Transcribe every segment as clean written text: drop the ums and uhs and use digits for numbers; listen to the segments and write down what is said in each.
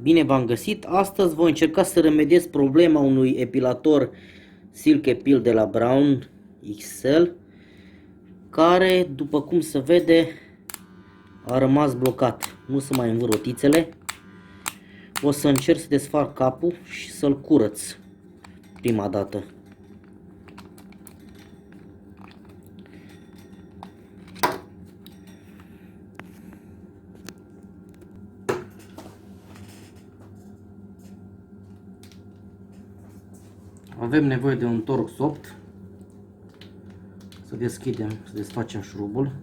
Bine v-am găsit! Astăzi voi încerca să remediez problema unui epilator Silk Epil de la Braun XL, care, după cum se vede, a rămas blocat. Nu se mai învâr rotițele. O să încerc să desfac capul și să-l curăț prima dată. Avem nevoie de un Torx 8. Să deschidem, să desfacem șurubul.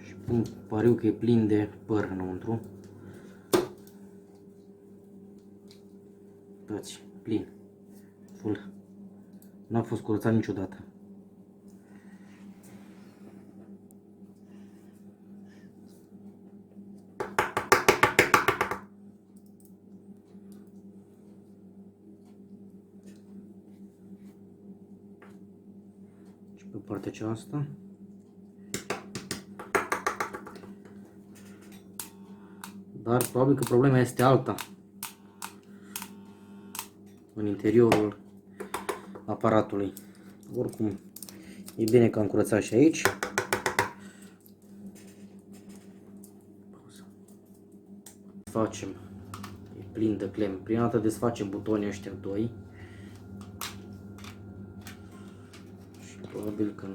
Și pariu că e plin de păr înăuntru. Uitați, plin, full. N-a fost curățat niciodată. Și pe partea aceasta. Dar probabil că problema este alta. În interiorul aparatului. Oricum, e bine că am curățat și aici. Facem, e plin de cleme. Prima dată desfacem butonii ăștia doi. Și probabil că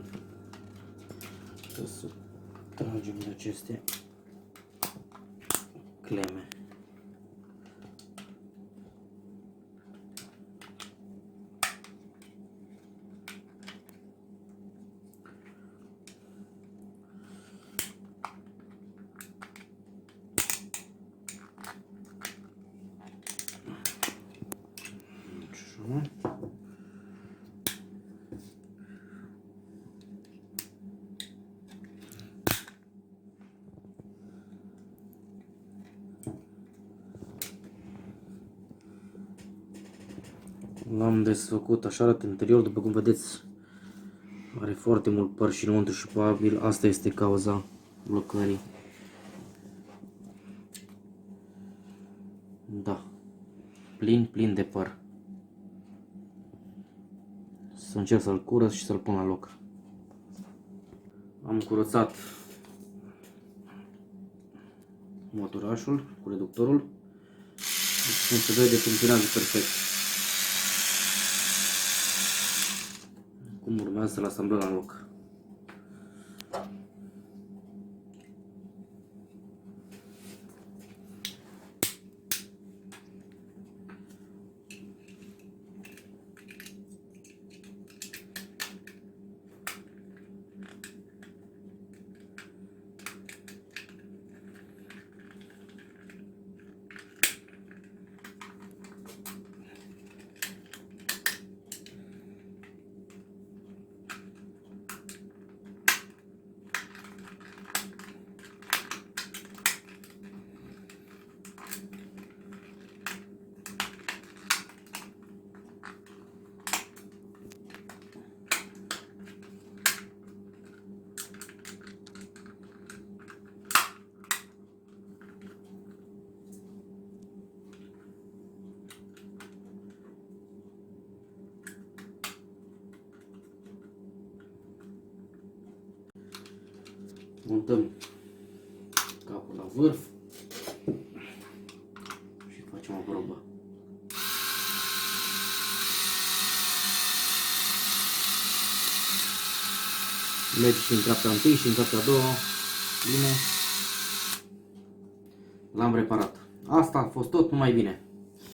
o să tragem de aceste cleme. L-am desfăcut, așa arată interior, după cum vedeți, are foarte mult păr și înăuntru și probabil asta este cauza blocării. Da, plin de păr. Să încerc să-l curăț și să-l pun la loc. Am curățat motorașul cu reductorul. Cum se vede, funcționează perfect. Cum urmează să-l asamblăm la loc. Montăm capul la vârf și facem o probă. Merge și în treapta întâi și în treapta a doua. Bine. L-am reparat. Asta a fost tot, numai bine.